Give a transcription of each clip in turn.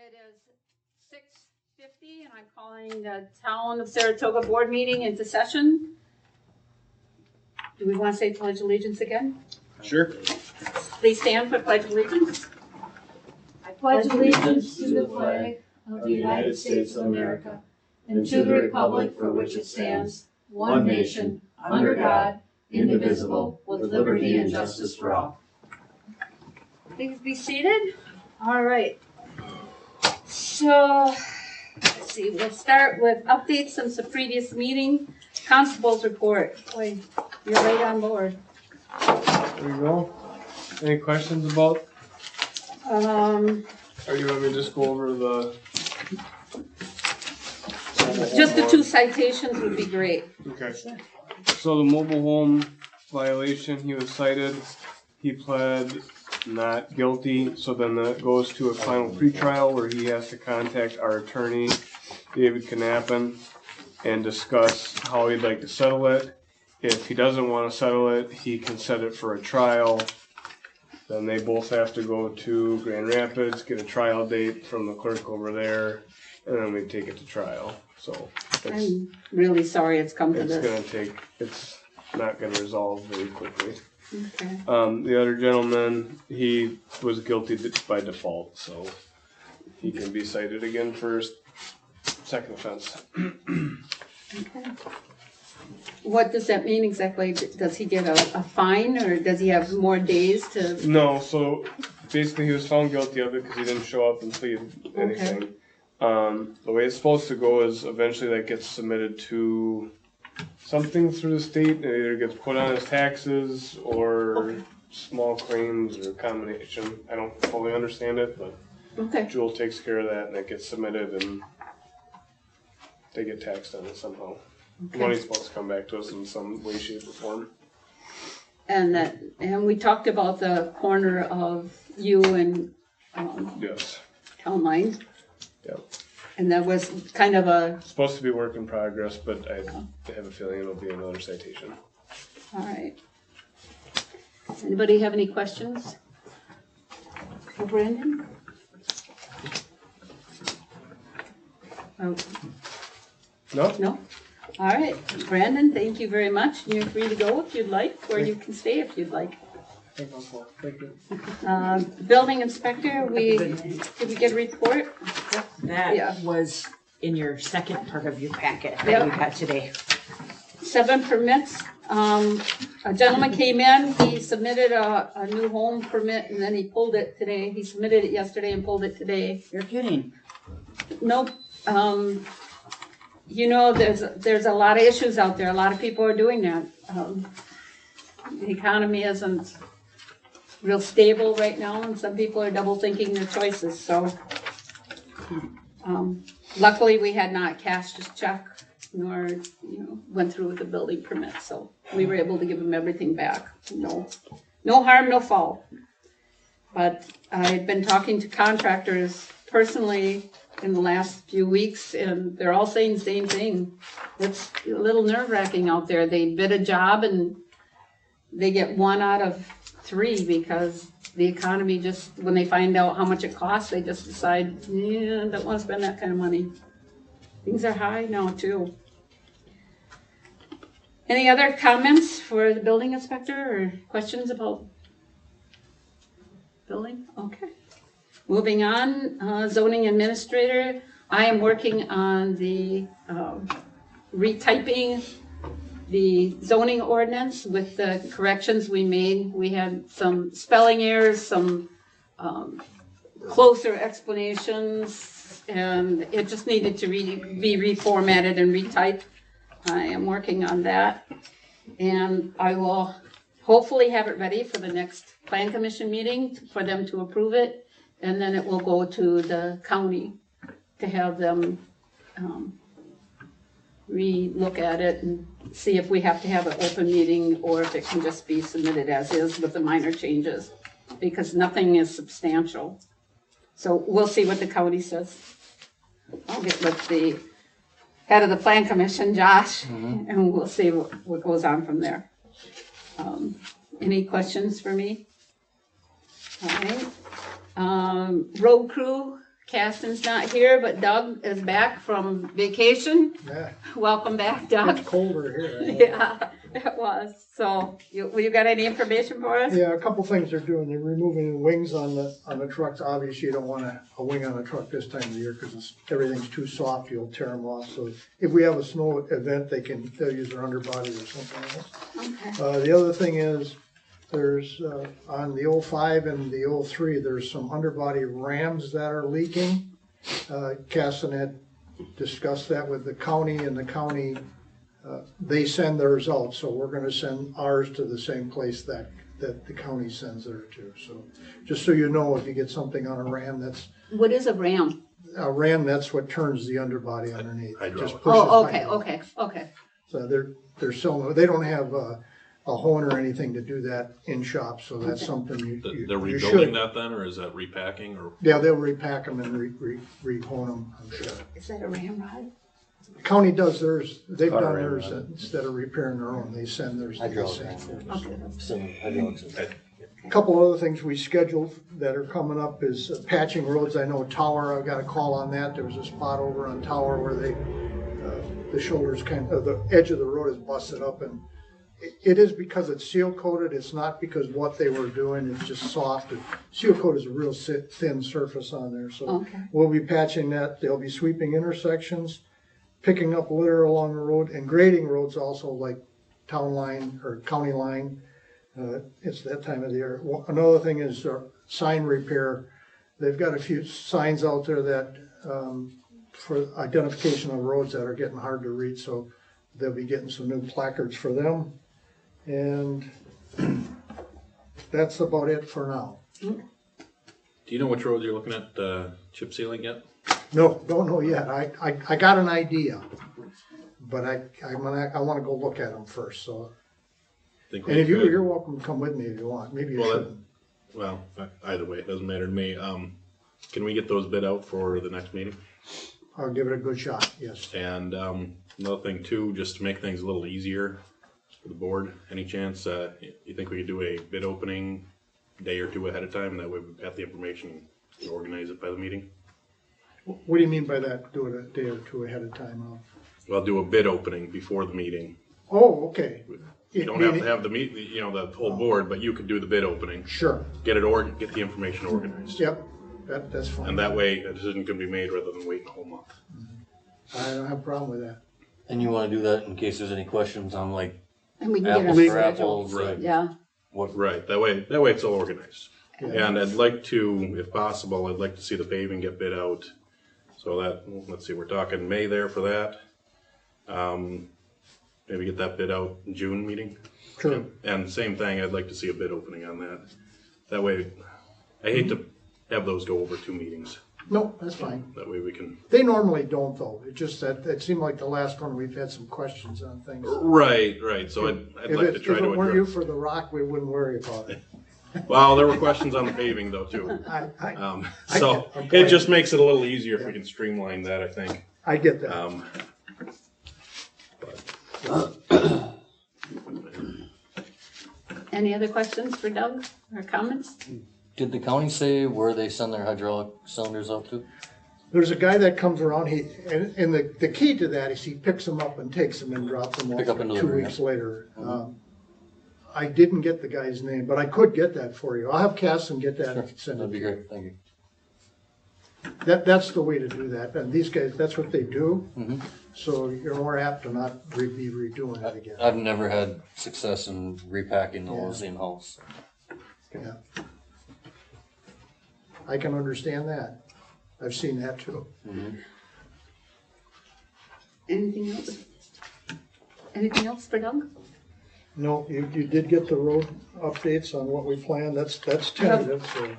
It is 6:50 and I'm calling the Town of Saratoga Board meeting into session. Do we want to say Pledge of Allegiance again? Sure. Please stand for Pledge of Allegiance. I pledge allegiance to the flag of the United States of America and to the republic for which it stands, one nation, under God, indivisible, with liberty and justice for all. Please be seated. All right. So, let's see, we'll start with updates since the previous meeting. Constable's report. Boy, you're right on board. There you go. Any questions about? Or you want me to just go over the? Just the two citations would be great. Okay. So the mobile home violation, he was cited. He pled not guilty. So then that goes to a final pretrial where he has to contact our attorney, David Knappen, and discuss how he'd like to settle it. If he doesn't want to settle it, he can set it for a trial. Then they both have to go to Grand Rapids, get a trial date from the clerk over there, and then we take it to trial. So I'm really sorry it's come to this. It's not gonna resolve very quickly. Okay. The other gentleman, he was guilty by default, so he can be cited again for second offense. Okay. What does that mean exactly? Does he get a fine or does he have more days to? No, so basically he was found guilty of it because he didn't show up and plead anything. Okay. The way it's supposed to go is eventually that gets submitted to something through the state. It either gets put on his taxes or small claims or a combination. I don't fully understand it, but Jewel takes care of that and it gets submitted and they get taxed on it somehow. Okay. Money's supposed to come back to us in some way, shape, or form. And we talked about the corner of you and yes. Town Line. Yep. And that was kind of it's supposed to be work in progress, but I have a feeling it'll be another citation. All right. Anybody have any questions for Brandon? Oh. No? No? All right, Brandon, thank you very much. You're free to go if you'd like, or you can stay if you'd like. Thank you. Building inspector, did we get a report? That was in your second part of your packet that you got today. 7 permits. A gentleman came in, he submitted a new home permit and then he pulled it today. He submitted it yesterday and pulled it today. You're kidding. Nope. You know, there's a lot of issues out there. A lot of people are doing that. The economy isn't real stable right now, and some people are double thinking their choices. So, luckily, we had not cashed his check, nor went through with the building permit. So we were able to give him everything back. No harm, no foul. But I've been talking to contractors personally in the last few weeks, and they're all saying the same thing. It's a little nerve-wracking out there. They bid a job and they get 1 out of 3 because the economy just, when they find out how much it costs, they just decide, don't want to spend that kind of money. Things are high now too. Any other comments for the building inspector or questions about building? Okay. Moving on, zoning administrator. I am working on the retyping the zoning ordinance with the corrections we made. We had some spelling errors, some closer explanations, and it just needed to be reformatted and retyped. I am working on that, and I will hopefully have it ready for the next Plan Commission meeting for them to approve it. And then it will go to the county to have them re-look at it and see if we have to have an open meeting or if it can just be submitted as is with the minor changes, because nothing is substantial. So we'll see what the county says. I'll get with the head of the Plan Commission, Josh, and we'll see what goes on from there. Any questions for me? All right. Road crew Caston's not here, but Doug is back from vacation. Yeah, Welcome back, Doug. it's colder here. Yeah, it was. So, you got any information for us? Yeah, a couple things they're doing. They're removing the wings on the trucks. Obviously, you don't want a wing on a truck this time of the year because everything's too soft. You'll tear them off. So if we have a snow event, they'll use their underbody or something else. Okay. The other thing is, there's, on the 05 and the 03, there's some underbody rams that are leaking. Casson had discussed that with the county, and the county, they send theirs out, so we're gonna send ours to the same place that the county sends theirs to. So, just so you know, if you get something on a ram, What is a ram? that's what turns the underbody underneath. It just Hydraulic. pushes Oh, okay, hydraulic. okay. So they're selling, they don't have a hone or anything to do that in shop, so that's Okay. something you They're you rebuilding should. that then, or is that repacking, or? Yeah, they'll repack them and re-hone them, I'm sure. Is that a ramrod? The county does theirs, they've Car done ram theirs, rod. instead of repairing their own, they send theirs to the Hydraulic same. ram. Okay. Some hydraulics. A Couple other things we scheduled that are coming up is patching roads. I know Tower, I got a call on that. There was a spot over on Tower where the shoulders the edge of the road is busted up, and it is because it's seal coated. It's not because what they were doing, it's just soft. Seal coat is a real thin surface on there, so Okay. we'll be patching that. They'll be sweeping intersections, picking up litter along the road, and grading roads also, like town line or county line. It's that time of the year. Another thing is sign repair. They've got a few signs out there that, for identification of roads that are getting hard to read, so they'll be getting some new placards for them. And that's about it for now. Do you know which roads you're looking at, chip sealing yet? No, don't know yet. I got an idea, but I wanna go look at them first, so. Think And we if could- you're welcome to come with me if you want. Maybe you Well, shouldn't. Well, either way, it doesn't matter to me. Can we get those bid out for the next meeting? I'll give it a good shot, yes. And, another thing too, just to make things a little easier for the board, any chance, you think we could do a bid opening a day or two ahead of time? That way we've got the information and organize it by the meeting? What do you mean by that? Do it a day or two ahead of time? Well, do a bid opening before the meeting. Oh, okay. You don't have to have the the whole board, but you could do the bid opening, Sure, get the information organized. yep, that's fine. And that way, a decision can be made rather than waiting a whole month. I don't have a problem with that. And you wanna do that in case there's any questions on like And we can get apples a for schedule. apples? Right. Yeah, What, Right, that way it's all organized. Yeah. And I'd like to, if possible, I'd like to see the paving get bid out. So that, let's see, we're talking May there for that. Maybe get that bid out in June meeting. Sure. And same thing, I'd like to see a bid opening on that. That way, I hate to have those go over 2 meetings. No, that's fine. That way we can. They normally don't though. It just that, it seemed like the last one, we've had some questions on things. Right. So I'd like to try If to it weren't you address. for the rock, we wouldn't worry about it. Well, there were questions on the paving though too. I So I'm it just makes it a little easier if we can streamline that, I think. get that. any other questions for Doug or comments? did the county say where they send their hydraulic cylinders out to? There's a guy that comes around, and the key to that is he picks them up and takes them and drops them off Pick up and 2 deliver, weeks later. I didn't get the guy's name, but I could get that for you. I'll have Casson get that and send it That'd to be you. great, thank you. That's the way to do that, and these guys, that's what they do, Mhm. so you're more apt to not be redoing it again. I've never had success in repacking those in-house. Yeah. I can understand that. I've seen that too. Anything else? Anything else for Doug? No, you did get the road updates on what we planned, that's tentative, so.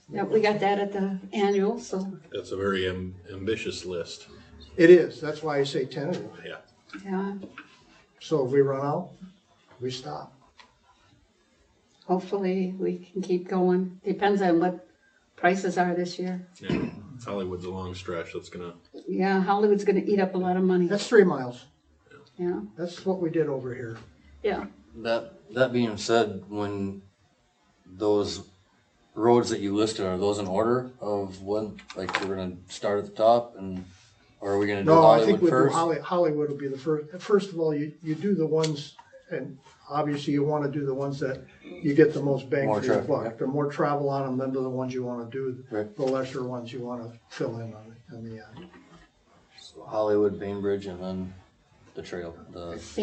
Yep, we got that at the annual, so, That's a very ambitious list. It is, that's why I say tentative. Yeah. yeah, So if we run out, we stop. hopefully we can keep going. Depends on what prices are this year. Yeah. Hollywood's a long stretch. That's gonna. Yeah, Hollywood's gonna eat up a lot of money. That's 3 miles. Yeah, That's what we did over here. yeah. That being said, when those roads that you listed, are those in order of when, like, we're gonna start at the top and, or are we gonna do No, I think Hollywood we'll do first? Hollywood will be the first. First of all, you do the ones, and obviously you wanna do the ones that you get the most bang More for your traffic, yeah. buck. The more travel on them, then the ones you wanna do. Right. The lesser ones you wanna fill in on the Hollywood, Bainbridge, and then the trail,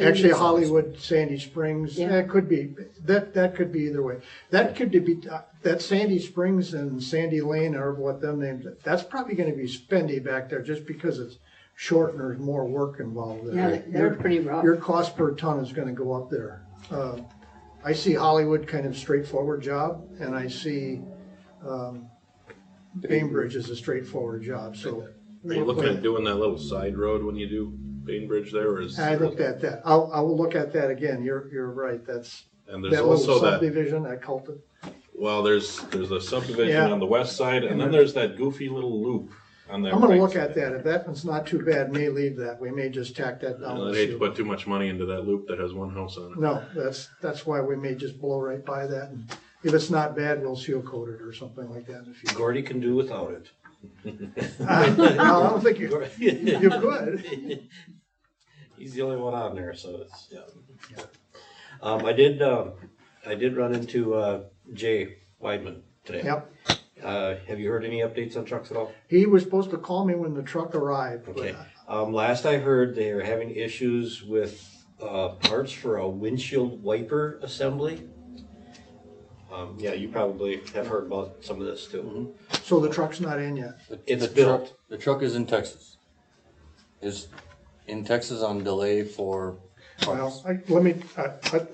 Actually, Hollywood, Sandy Springs, Yeah. that could be, that could be either way. That could be, that Sandy Springs and Sandy Lane, or what them names, that's probably gonna be spendy back there, just because it's short and there's more work involved there. Yeah, they're pretty rough. Your cost per ton is gonna go up there. I see Hollywood kind of straightforward job, and I see, Bainbridge is a straightforward job, so. Are you looking at doing that little side road when you do Bainbridge there, or is? I looked at that. I will look at that again. You're right. That's, And there's that little also that, subdivision, that cult. well, there's a subdivision Yeah. on the west side, and then there's that goofy little loop on that I'm gonna right look side. at that. If that one's not too bad, may leave that. We may just tack that down. I'd hate to put too much money into that loop that has one house on it. No, that's why we may just blow right by that. And if it's not bad, we'll seal coat it or something like that in the future. Gordy can do without it. No, I don't think you could. He's the only one on there, so it's, yeah. I did run into, Jay Weidman today. Yep. Have you heard any updates on trucks at all? He was supposed to call me when the truck arrived. but Okay. Last I heard, they are having issues with, parts for a windshield wiper assembly. Yeah, you probably have heard about some of this too. So the truck's not in yet. It's the built. truck, the truck is in Texas. Is in Texas on delay for parts. Well,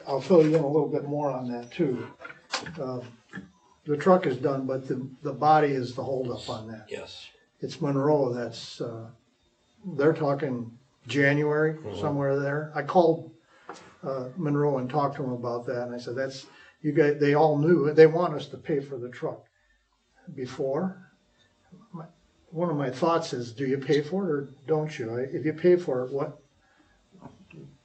I'll fill you in a little bit more on that too. The truck is done, but the body is the holdup on that. Yes. It's Monroe, that's, they're talking January, somewhere there. I called Monroe and talked to him about that, and I said, that's, you guys, they all knew, they want us to pay for the truck before. One of my thoughts is, do you pay for it or don't you? If you pay for it,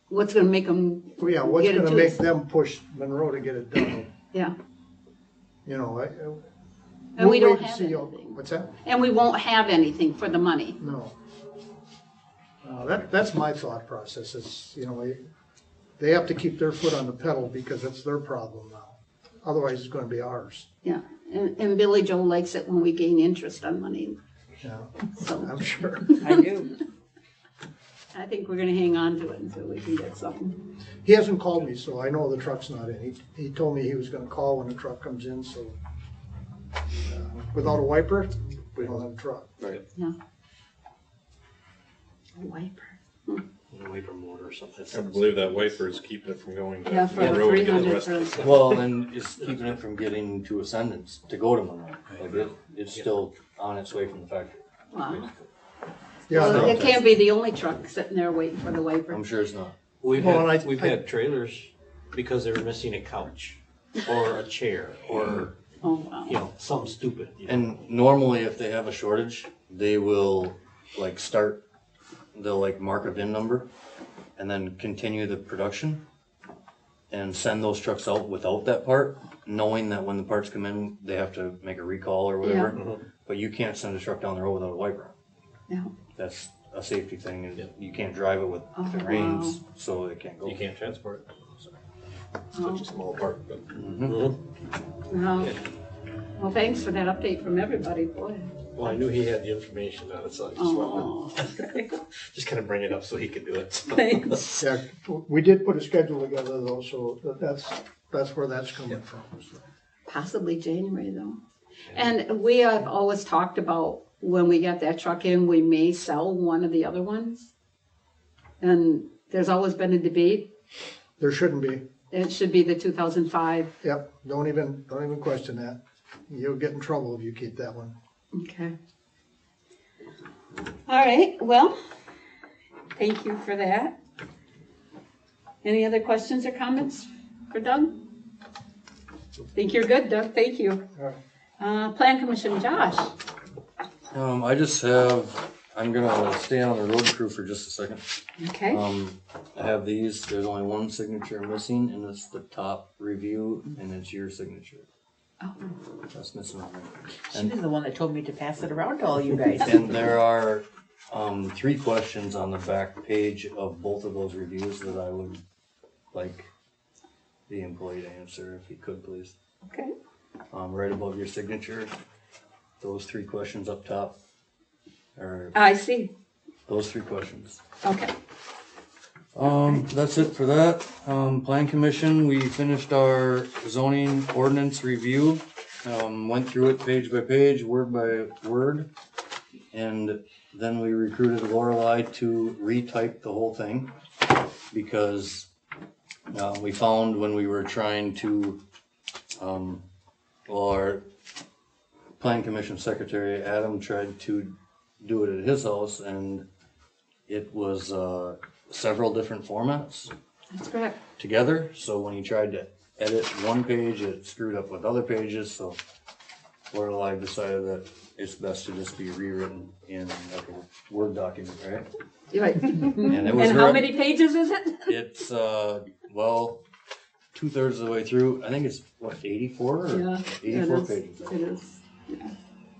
What's gonna make them yeah, what's get it gonna to make us? them push Monroe to get it done? Yeah, You know, and we we'll don't wait and have see. anything. What's that? And we won't have anything for the money. No. That's my thought process, is, you know, they have to keep their foot on the pedal because it's their problem now. Otherwise, it's gonna be ours. Yeah, and Billy Joe likes it when we gain interest on money, Yeah, so I'm sure. I do. I think we're gonna hang on to it until we can get something. He hasn't called me, so I know the truck's not in. He told me he was gonna call when the truck comes in, so. Without a wiper, we don't have a truck. Right. Yeah. A wiper. A wiper motor or something. I believe that wiper is keeping it from going Yeah, to for the road to get the 300 rest of the for- stuff. Well, and it's keeping it from getting to Ascendants to go to Monroe. Like it's still on its way from the factory. Wow. Yeah, Well, no. it can't be the only truck sitting there waiting for the wiper. I'm sure it's not. We've Well, had, and we've I- had trailers because they were missing a couch or a chair or, Oh, wow. you know, something stupid. You know? And normally, if they have a shortage, they will like start. They'll like mark a VIN number, and then continue the production, and send those trucks out without that part, knowing that when the parts come in, they have to make a recall or whatever. But you can't send a truck down the road without a wiper. No. That's a safety thing, and you can't drive it with if it Oh, rains, wow. so it can't go. You can't transport it. It's Oh. such a small part, but Wow. Well, thanks for that update from everybody, boy. Well, I knew he had the information on it, so I just wanted Oh, just kind of bring it up so he could do it. thanks. Yeah, we did put a schedule together though, so that's where that's coming from. So. Possibly January though. And we have always talked about when we get that truck in, we may sell one of the other ones. And there's always been a debate. There shouldn't be. It should be the 2005. Yep, don't even question that. You'll get in trouble if you keep that one. Okay. All right, well, thank you for that. Any other questions or comments for Doug? Think you're good, Doug, thank you. All right. Plan Commission, Josh. I just have. I'm gonna stay on the road crew for just a second. Okay, I have these. There's only one signature missing, and it's the top review, and it's your signature. That's missing on there. She was the one that told me to pass it around to all you guys. And there are 3 questions on the back page of both of those reviews that I would like the employee to answer, if he could, please. Okay. Right above your signature, those 3 questions up top, or I see. those 3 questions. Okay. That's it for that. Plan commission, we finished our zoning ordinance review. Went through it page by page, word by word. And then we recruited Lorelei to retype the whole thing. Because, we found when we were trying to, our plan commission secretary, Adam, tried to do it at his house, and it was, several different formats That's correct. together, so when he tried to edit one page, it screwed up with other pages, so Lorelei decided that it's best to just be rewritten in like a Word document, right? You're right. And it was And how many pages is it? It's, well, 2/3 of the way through, I think it's, what, 84 or Yeah, 84 it is. pages. It is.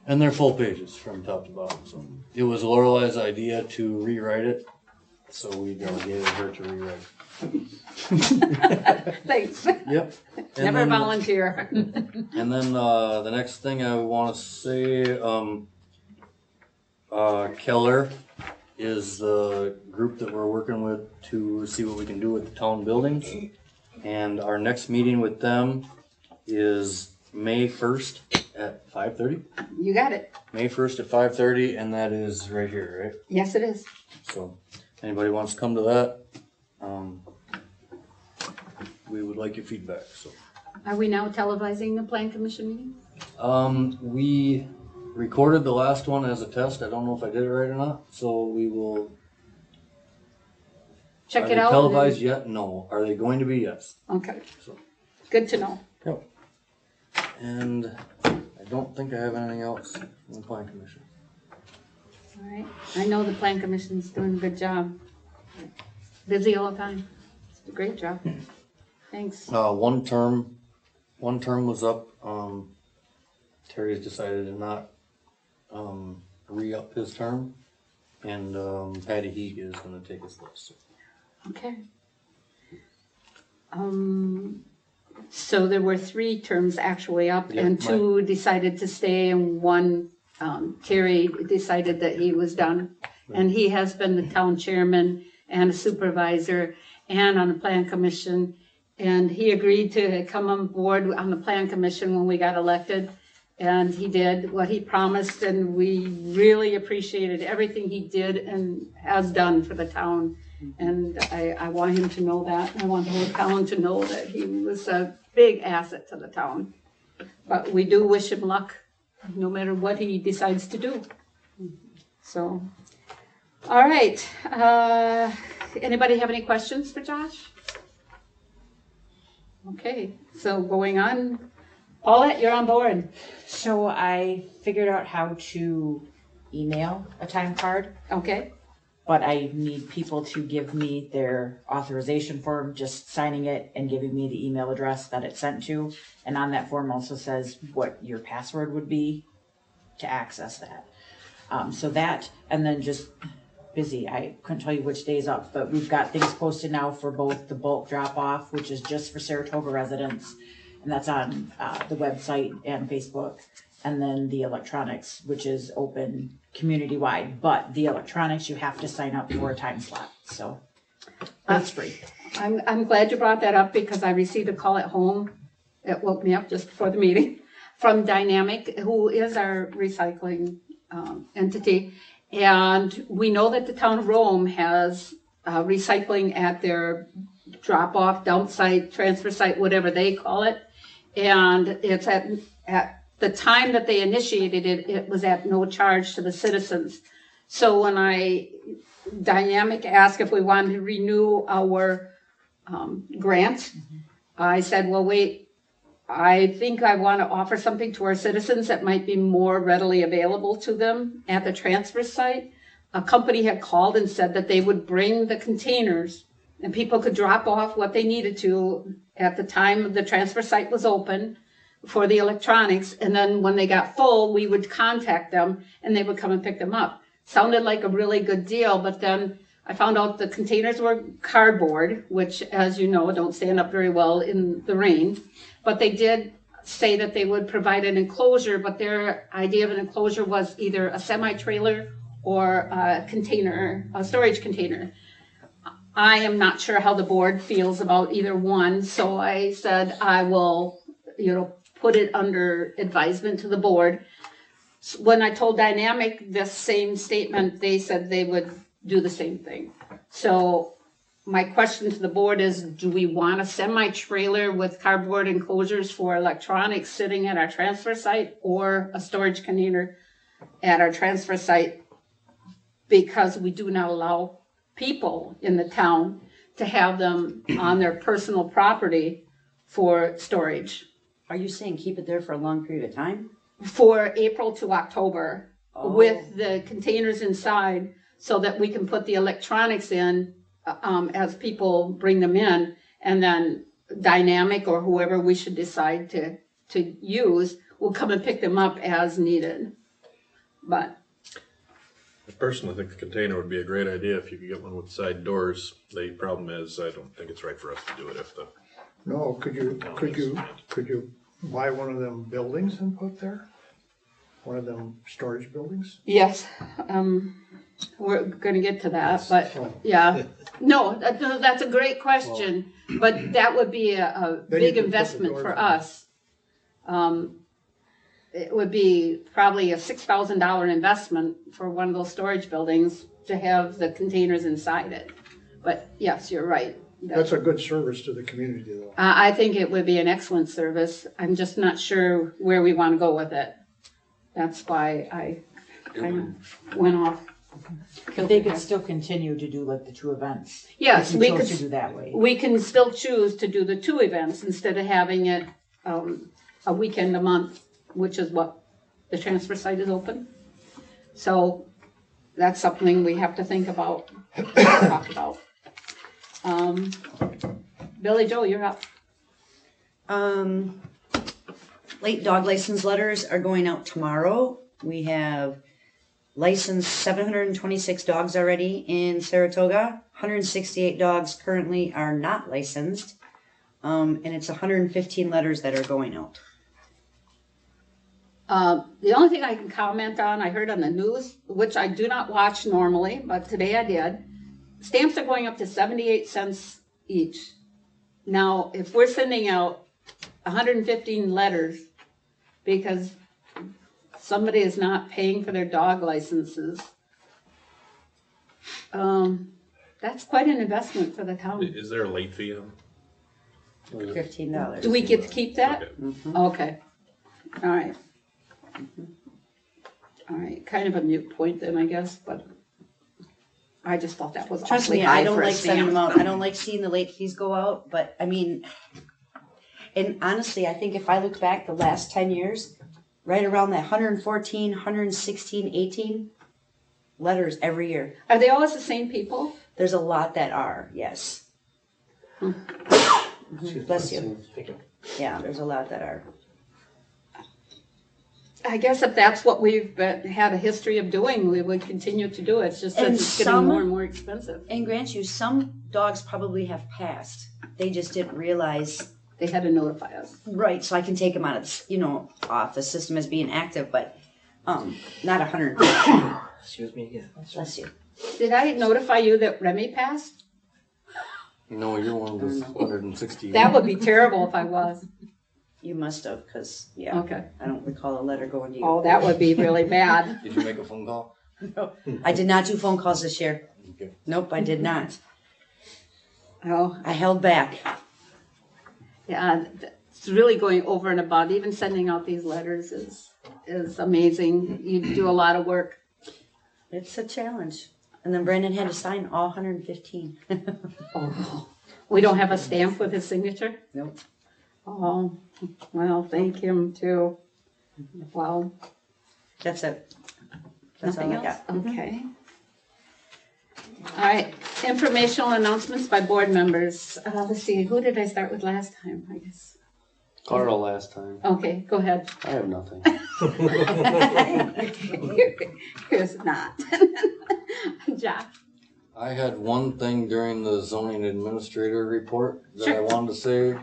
And they're full pages from top to bottom, so. It was Lorelei's idea to rewrite it, so we delegated her to rewrite it. Thanks. Yep. And Never then- volunteer. And then the next thing I want to say, Keller is the group that we're working with to see what we can do with the town buildings. And our next meeting with them is May 1st at 5:30. You got it. May 1st at 5:30, and that is right here, right? Yes, it is. So, anybody wants to come to that, we would like your feedback, so. Are we now televising the plan commission meeting? We recorded the last one as a test. I don't know if I did it right or not, so we will. Check Are it they out. televised yet? No. Are they going to be? Yes. Okay. So. Good to know. Yep. And I don't think I have anything else from the plan commission. All right. I know the plan commission's doing a good job. Busy all the time. It's a great job. Thanks. One term was up. Terry's decided to not re-up his term, and Patty Heeg is going to take his place. So. Okay. So there were 3 terms actually up, Yep, and 2 decided to stay, and 1, Terry decided that he was done. And he has been the town chairman and a supervisor and on the plan commission. And he agreed to come on board on the plan commission when we got elected. And he did what he promised, and we really appreciated everything he did and has done for the town. And I want him to know that. I want the whole town to know that he was a big asset to the town. But we do wish him luck, no matter what he decides to do. So, all right. Anybody have any questions for Josh? Okay, so going on. Paulette, you're on board. So I figured out how to email a time card, Okay, but I need people to give me their authorization form, just signing it and giving me the email address that it's sent to. And on that form also says what your password would be to access that. So that, and then just busy. I couldn't tell you which day's up, but we've got things posted now for both the bulk drop off, which is just for Saratoga residents, and that's on the website and Facebook, and then the electronics, which is open community-wide. But the electronics, you have to sign up for a time slot, so that's free. I'm glad you brought that up because I received a call at home. It woke me up just before the meeting from Dynamic, who is our recycling entity. And we know that the town of Rome has recycling at their drop-off, dump site, transfer site, whatever they call it. And it's at the time that they initiated it, it was at no charge to the citizens. So when Dynamic asked if we wanted to renew our grant, I said, well, wait, I think I want to offer something to our citizens that might be more readily available to them at the transfer site. A company had called and said that they would bring the containers and people could drop off what they needed to at the time the transfer site was open. for the electronics, and then when they got full, we would contact them and they would come and pick them up. Sounded like a really good deal, but then I found out the containers were cardboard, which, as you know, don't stand up very well in the rain. But they did say that they would provide an enclosure, but their idea of an enclosure was either a semi-trailer or a container, a storage container. I am not sure how the board feels about either one, so I said I will, put it under advisement to the board. When I told Dynamic this same statement, they said they would do the same thing. So my question to the board is, do we want a semi-trailer with cardboard enclosures for electronics sitting at our transfer site, or a storage container at our transfer site? Because we do not allow people in the town to have them on their personal property for storage. Are you saying keep it there for a long period of time? For April to October, Oh. with the containers inside, so that we can put the electronics in as people bring them in, and then Dynamic or whoever we should decide to use will come and pick them up as needed. But I personally think the container would be a great idea if you could get one with side doors. The problem is, I don't think it's right for us to do it if the. No, could you buy one of them buildings and put there? One of them storage buildings? yes, we're gonna get to that, but Oh. yeah. No, that's a great question, but that would be a Then you big could put the investment doors for in. us. It would be probably a $6,000 investment for one of those storage buildings to have the containers inside it. But yes, you're right. That's a good service to the community, though. I think it would be an excellent service. I'm just not sure where we want to go with it. That's why I kind of went off. But they could still continue to do like the 2 events. Yes, if we you chose could. to do that way. We can still choose to do the 2 events instead of having it a weekend a month, which is what the transfer site is open. So that's something we have to think about, talk about. Billy Joe, you're up. Late dog license letters are going out tomorrow. We have licensed 726 dogs already in Saratoga. 168 dogs currently are not licensed. And it's 115 letters that are going out. The only thing I can comment on, I heard on the news, which I do not watch normally, but today I did. Stamps are going up to 78 cents each. Now, if we're sending out 115 letters because somebody is not paying for their dog licenses, that's quite an investment for the town. Is there a late fee on? $15. Do we get to keep that? Okay. Okay. All right. All right, kind of a moot point then, I guess, but I just thought that was Trust awfully me, high I don't for a like sending them stamp. out. I don't like seeing the late fees go out, but I mean, and honestly, I think if I look back the last 10 years, right around that 114, 116, 18 letters every year. Are they always the same people? There's a lot that are, yes. Bless you. Yeah, there's a lot that are. I guess if that's what we've had a history of doing, we would continue to do it. It's just that And it's getting some- more and more expensive. And grant you, some dogs probably have passed. They just didn't realize. They had to notify us. Right, so I can take them out of, off the system as being active, but not 100. Excuse me again. Bless you. Did I notify you that Remy passed? No, your one was 160. That would be terrible if I was. You must have, because, yeah, Okay. I don't recall a letter going to you. Oh, that would be really bad. Did you make a phone call? I did not do phone calls this year. Okay. Nope, I did not. Oh, I held back. yeah, it's really going over and above. Even sending out these letters is amazing. You do a lot of work. It's a challenge. And then Brandon had to sign all 115. Oh, we don't have a stamp with his signature? Nope. Oh, well, thank him too. Wow. That's it. That's Nothing all I else? got. Okay. All right, informational announcements by board members. Let's see, who did I start with last time, I guess? Carl last time. Okay, go ahead. I have nothing. Here's not. Josh? I had one thing during the zoning administrator report that I wanted to say,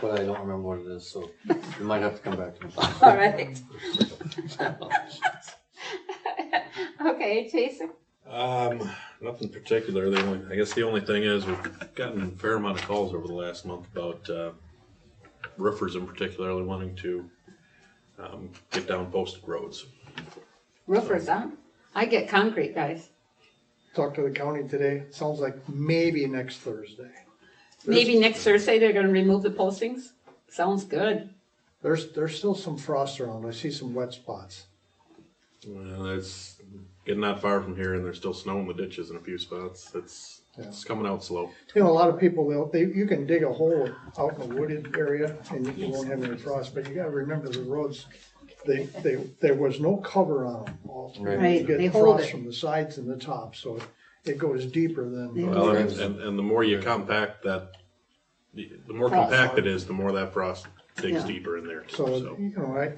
but I don't remember what it is, so you might have to come back to me. All right. Okay, Jason? Nothing particular. I guess the only thing is we've gotten a fair amount of calls over the last month about roofers in particularly wanting to get down posted roads. Roofers, huh? I get concrete guys. Talked to the county today, sounds like maybe next Thursday. Maybe next Thursday they're gonna remove the postings? Sounds good. There's still some frost around, I see some wet spots. Well, it's getting not far from here, and there's still snow in the ditches in a few spots. It's coming out slow. You know, a lot of people, you can dig a hole out in a wooded area and you won't have any frost, but you gotta remember the roads, there was no cover on them. Right, You they get hold frost it. from the sides and the top, so it goes deeper than. Well, and the more you compact that, the more Frost. compact it is, the more that frost digs Yeah. deeper in there. Too, So, you know,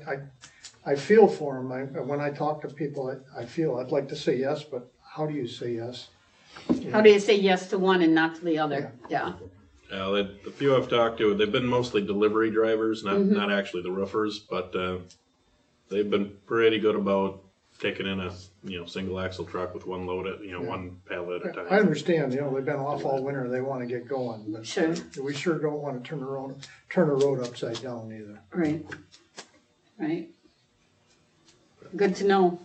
I feel for them. When I talk to people, I feel I'd like to say yes, but how do you say yes? How do you say yes to one and not to the other? Yeah. The few I've talked to, they've been mostly delivery drivers, not actually the roofers, but they've been pretty good about taking in a single axle truck with one load at one pallet at a time. I understand, you know, they've been off all winter, they wanna get going, but Sure. we sure don't wanna turn a road upside down either. Right. Right. Good to know.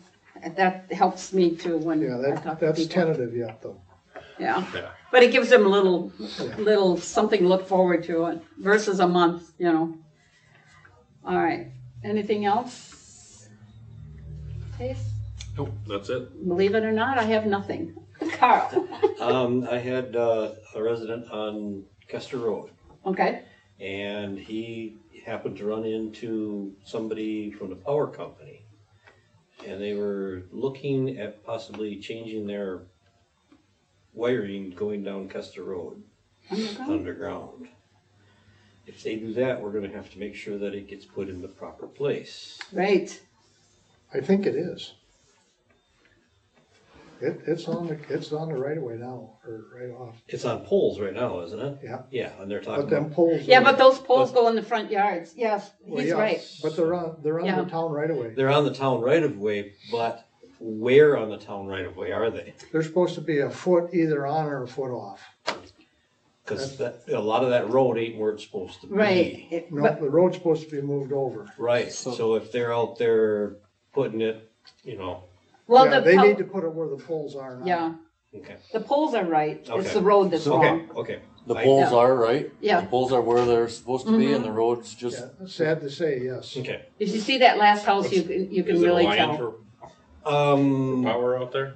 That helps me too when Yeah, I talk to that's people. tentative yet, though. Yeah. Yeah. But it gives them a little something to look forward to versus a month, you know. All right. Anything else? Chase? Nope, that's it. Believe it or not, I have nothing. Carl? I had a resident on Kester Road, Okay. and he happened to run into somebody from the power company. And they were looking at possibly changing their wiring going down Kester Road underground. If they do that, we're gonna have to make sure that it gets put in the proper place. Right. I think it is. It's on the right of way now, or right off, It's on poles right now, isn't it? yeah. Yeah, and they're talking But them about, poles. Yeah, but those poles go in the front yards. Yes, Well, he's yeah, right. But they're on Yeah. the town right of way. they're on the town right of way, but where on the town right of way are they? They're supposed to be a foot either on or a foot off. Cause a lot of that road ain't where it's supposed to be. Right. No, But the road's supposed to be moved over. Right, so if they're out there putting it, well, Yeah, the they po- need to put it where the poles are now. yeah, okay, the poles are right. It's Okay. the road that's wrong. okay. The I- poles Yeah. are right. Yeah. The poles are where they're supposed to be, and the road's just. Yeah, sad to say, yes. Okay. If you see that last house, you can Is it a really line tell. for power out there?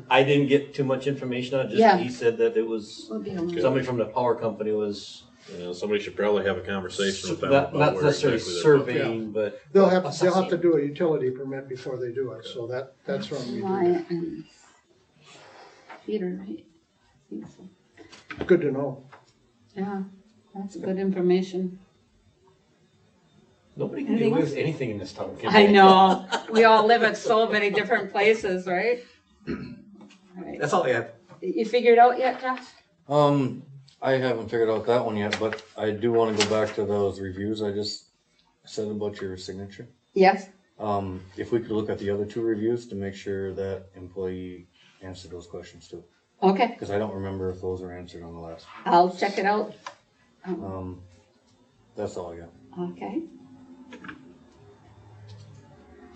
I didn't get too much information on it, Yeah. just he said that it was, We'll be alone. somebody from the power company was, Somebody should probably have a conversation with them not about where necessarily exactly they're located. surveying, but. They'll have to do a utility permit before they do it, so that's when we do Ryan and Peter, right? I think so. that. Good to know. Yeah, that's good information. Nobody can Anything do else? anything in this town. can I they? know. We all live at so many different places, right? Right. That's all I have. You figured out yet, Josh? I haven't figured out that one yet, but I do wanna go back to those reviews I just said about your signature. Yes. If we could look at the other two reviews to make sure that employee answered those questions too. Okay, Cause I don't remember if those were answered on the last. I'll check it out. That's all I got. Okay.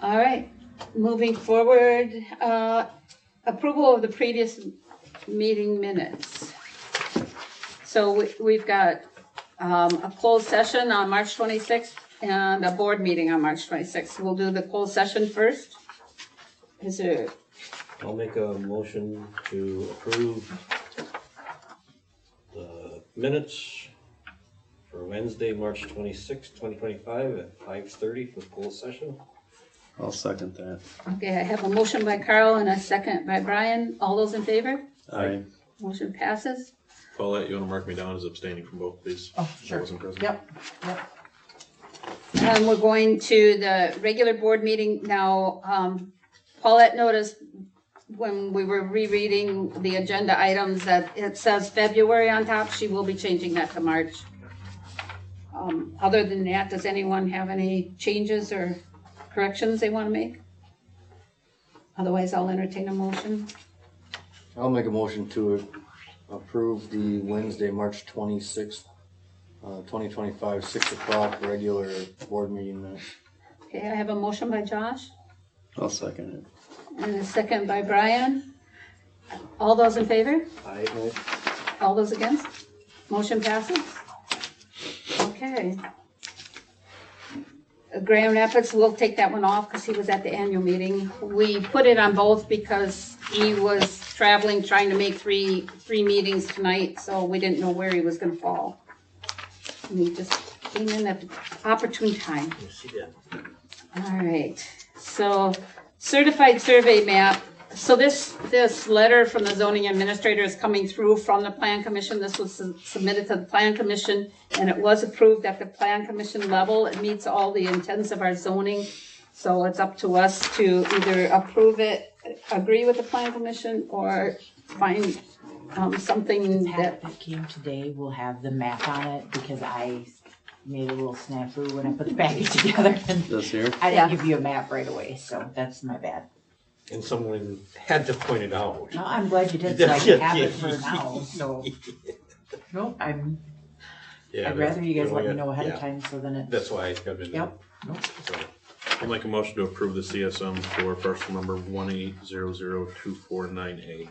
All right, moving forward, approval of the previous meeting minutes. So we've got a closed session on March 26th and a board meeting on March 26th. We'll do the closed session first. Is there, I'll make a motion to approve the minutes for Wednesday, March 26th, 2025 at 5:30 for closed session. I'll second that. okay, I have a motion by Carl and a second by Brian. All those in favor? Aye. Motion passes. Paulette, you wanna mark me down as abstaining from both of these? Oh, I sure. wasn't present. Yep, yep. And we're going to the regular board meeting now. Paulette noticed when we were rereading the agenda items that it says February on top. She will be changing that to March. Other than that, does anyone have any changes or corrections they want to make? Otherwise, I'll entertain a motion. I'll make a motion to approve the Wednesday, March 26th, 2025, 6 o'clock regular board meeting minutes. Okay, I have a motion by Josh I'll second it. and a second by Brian. All those in favor? I, All those against? Motion passes? Okay. Grand Rapids, we'll take that one off because he was at the annual meeting. We put it on both because he was traveling, trying to make three meetings tonight, so we didn't know where he was gonna fall. And he just came in at the opportune time. see that. All right, so certified survey map. So this letter from the zoning administrator is coming through from the plan commission. This was submitted to the plan commission and it was approved at the plan commission level. It meets all the intents of our zoning. So it's up to us to either approve it, agree with the plan commission, or find something Pat that, that came today will have the map on it because I made a little snafu when I put the package together and This here? I Yeah. didn't give you a map right away, so that's my bad. And someone had to point it out. No, I'm glad you did, so I can have it for now, so. Nope, Yeah, I'd rather you guys let me know ahead yeah. of time, so then That's it's, why I've been. Yep. Nope. So, I'll make a motion to approve the CSM for parcel number 1800249A.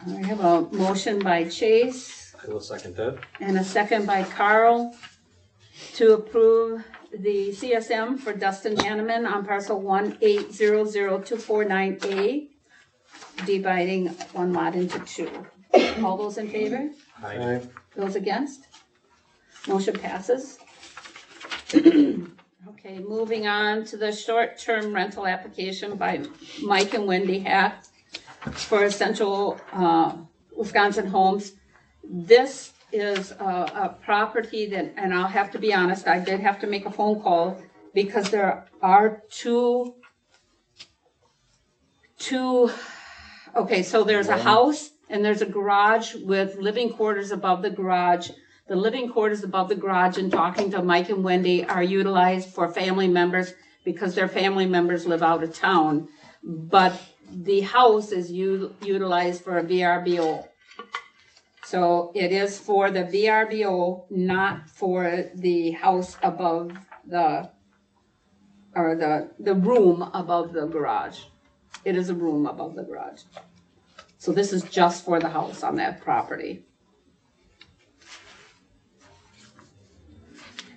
I have a motion by Chase I will second that. and a second by Carl to approve the CSM for Dustin Hanneman on parcel 1800249A, dividing one lot into two. All those in favor? I, Those against? Motion passes. Okay, moving on to the short-term rental application by Mike and Wendy Hack for Essential Wisconsin Homes. This is a property that, and I'll have to be honest, I did have to make a phone call because there are two, okay, so there's a house and there's a garage with living quarters above the garage. The living quarters above the garage, and talking to Mike and Wendy, are utilized for family members because their family members live out of town. But the house is utilized for a VRBO. So it is for the VRBO, not for the house above the, or the room above the garage. It is a room above the garage. So this is just for the house on that property.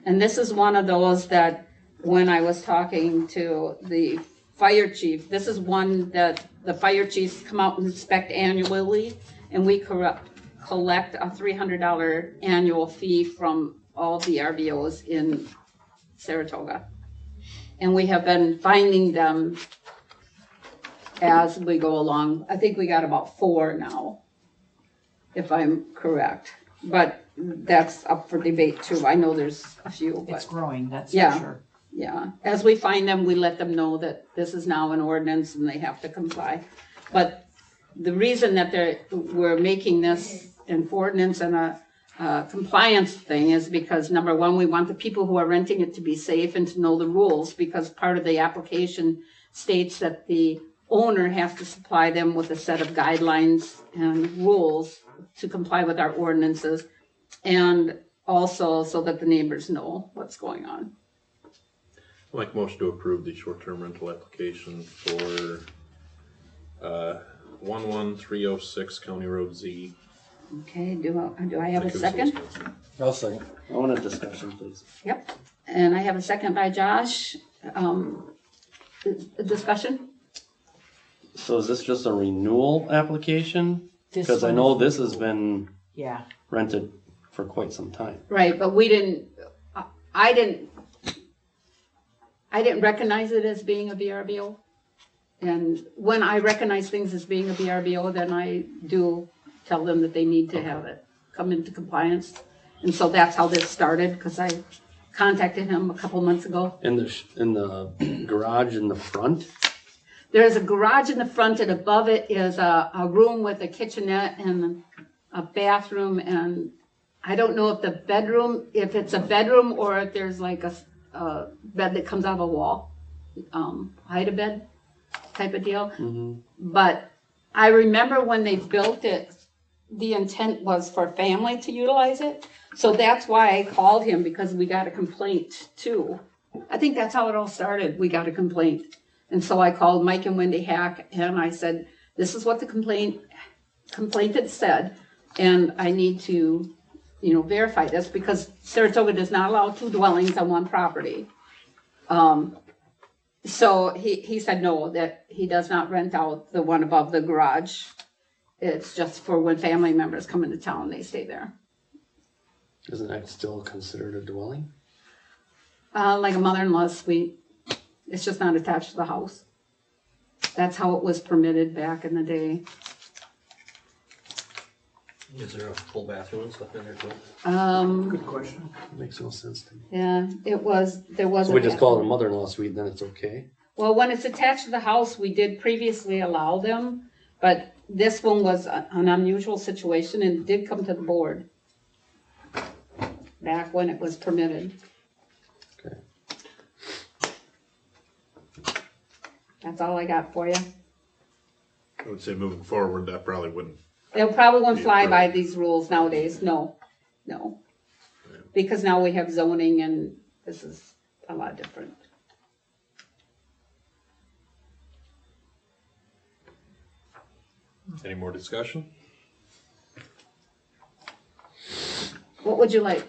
And this is one of those that when I was talking to the fire chief, this is one that the fire chiefs come out and inspect annually, and we collect a $300 annual fee from all the RBOs in Saratoga. And we have been finding them as we go along. I think we got about 4 now, if I'm correct. But that's up for debate too. I know there's a few, it's but growing, that's Yeah. for sure. yeah. As we find them, we let them know that this is now an ordinance and they have to comply. But the reason that we're making this an ordinance and a compliance thing is because, number one, we want the people who are renting it to be safe and to know the rules, because part of the application states that the owner has to supply them with a set of guidelines and rules to comply with our ordinances, and also so that the neighbors know what's going on. I'll make a motion to approve the short-term rental application for 11306 County Road Z. Okay, do I have a Think it was second? Wisconsin. I'll second. I want a discussion, please. Yep, and I have a second by Josh. A discussion? So is this just a renewal application? This Because I one know is- this has been Yeah, rented for quite some time. Right, but we didn't, I didn't recognize it as being a VRBO. And when I recognize things as being a VRBO, then I do tell them that they need to have it come into compliance. And so that's how this started, because I contacted him a couple months ago. In the garage in the front? There's a garage in the front, and above it is a room with a kitchenette and a bathroom, and I don't know if it's a bedroom or if there's like a bed that comes out of a wall, hide-a-bed type of deal. Mm-hmm. But I remember when they built it, the intent was for family to utilize it. So that's why I called him, because we got a complaint too. I think that's how it all started. We got a complaint. And so I called Mike and Wendy Hack, and I said, this is what the complaint had said, and I need to, verify this, because Saratoga does not allow 2 dwellings on one property. So he said no, that he does not rent out the one above the garage. It's just for when family members come into town, they stay there. Isn't that still considered a dwelling? Like a mother-in-law's suite. It's just not attached to the house. That's how it was permitted back in the day. Is there a full bathroom and stuff in there too? Good question. Makes no sense to me. Yeah, there was. So we just call it a mother-in-law suite, then it's okay? Well, when it's attached to the house, we did previously allow them, but this one was an unusual situation and did come to the board back when it was permitted. Okay. That's all I got for you. I would say moving forward, that probably wouldn't. They probably won't Yeah, fly by right. these rules nowadays. No. Because now we have zoning and this is a lot different. Any more discussion? What would you like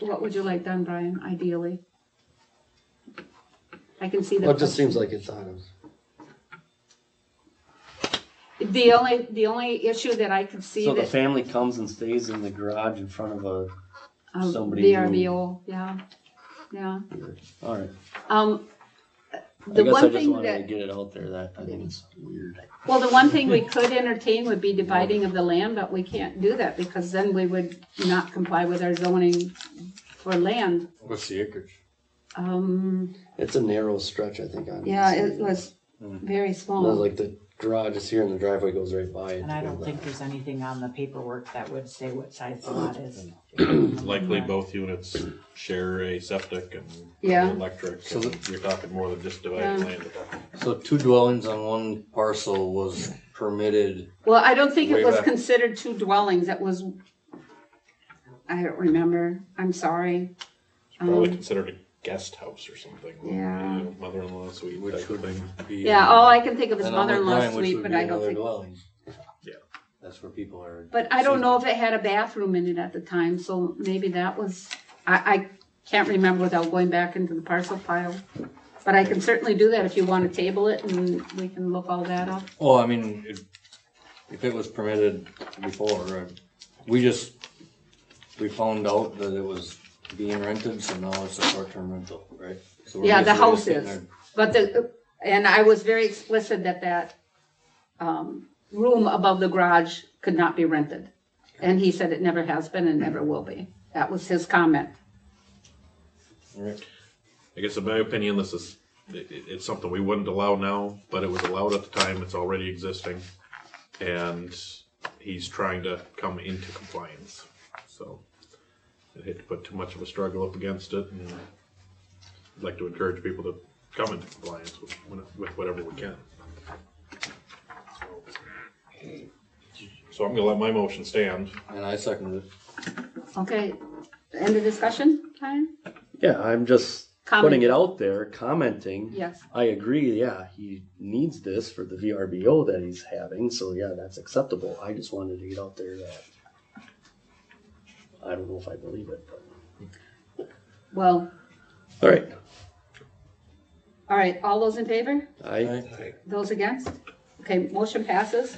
done, Brian, ideally? I can see the. Well, it just seems like it's on us. The only issue that I could see So the that, family comes and stays in the garage in front of somebody VRBO, yeah. all right. The I guess I one just thing wanted to that, get it out there that I think it's weird. well, the one thing we could entertain would be dividing of the land, but we can't do that because then we would not comply with our zoning for land. What's the acreage? It's a narrow stretch, I think, on. Yeah, it was very No, small. like the garage is here and the driveway goes right by it. And I don't think there's anything on the paperwork that would say what size the lot is. Likely both units share a septic and Yeah. electric, So and you're talking more than just dividing Yeah. land. So 2 dwellings on one parcel was permitted. Well, I don't think it Way was back. considered 2 dwellings. It was, I don't remember. I'm sorry. Probably considered a guest house or something. Yeah. You know, mother-in-law suite Which type of would thing. be. Yeah, all I can think of is and on the mother-in-law line, which suite, would but be I don't another think. dwelling. Yeah. That's where people are. But I don't know if it had a bathroom in it at the time, so maybe that was, I can't remember without going back into the parcel file. But I can certainly do that if you want to table it and we can look all that up. Oh, I mean, if it was permitted before, we found out that it was being rented, so now it's a short-term rental, right? So we're Yeah, the basically house just sitting is. there. But and I was very explicit that room above the garage could not be rented. And he said it never has been and never will be. That was his comment. Alright. I guess in my opinion, it's something we wouldn't allow now, but it was allowed at the time, it's already existing. And he's trying to come into compliance, so I hate to put too much of a struggle up against it, and I'd like to encourage people to come into compliance with whatever we can. So I'm gonna let my motion stand. And I seconded it. Okay, end of discussion, Brian? Yeah, I'm just Comment. putting it out there, commenting. Yes. I agree, yeah, he needs this for the VRBO that he's having, so yeah, that's acceptable. I just wanted to get out there that I don't know if I believe it, but. Well, All right, all right, all those in favor? I, Those against? Okay, motion passes.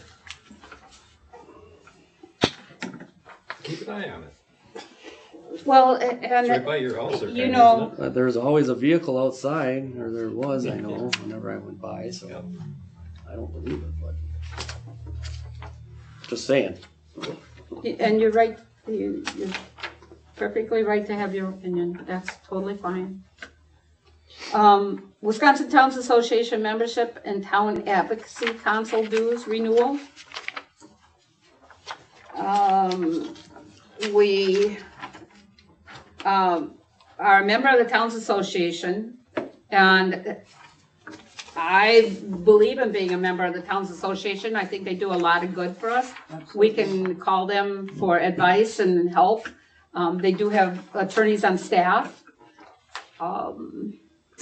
Keep an eye on it. Well, It's right and by your house there, you kinda, know- isn't it? there's always a vehicle outside, or there was, I know, whenever I went by, so Yep. I don't believe it, but. Just saying. and you're right, perfectly right to have your opinion. That's totally fine. Wisconsin Towns Association membership and Town Advocacy Council dues renewal. We are a member of the Towns Association, and I believe in being a member of the Towns Association. I think they do a lot of good for us. We can call them for advice and help. They do have attorneys on staff.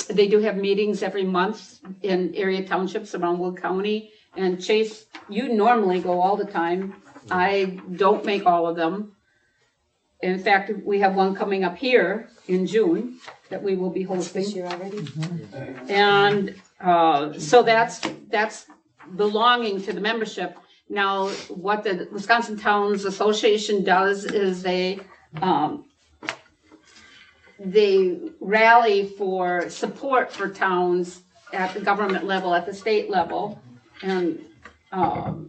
They do have meetings every month in area townships around Wood County. And Chase, you normally go all the time. I don't make all of them. In fact, we have one coming up here in June that we will be hosting. This year already? And so that's belonging to the membership. Now, what the Wisconsin Towns Association does is they rally for support for towns at the government level, at the state level, and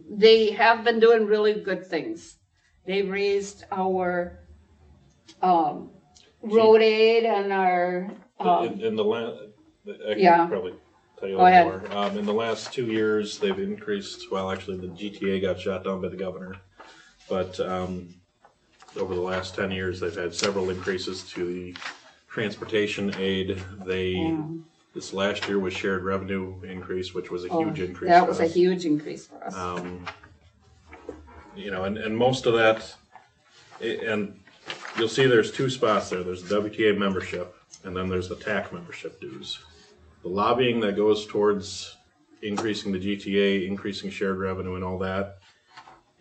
they have been doing really good things. They raised our road aid and our In the last, I Yeah. can probably tell you a Go little ahead. more. In the last 2 years, they've increased, well, actually, the GTA got shot down by the governor. But over the last 10 years, they've had several increases to the transportation aid. This last year was shared revenue increase, which was a huge increase. That for was a us. huge increase for us. You know, and most of that, and you'll see there's two spots there. There's the WTA membership, and then there's the TAC membership dues. The lobbying that goes towards increasing the GTA, increasing shared revenue and all that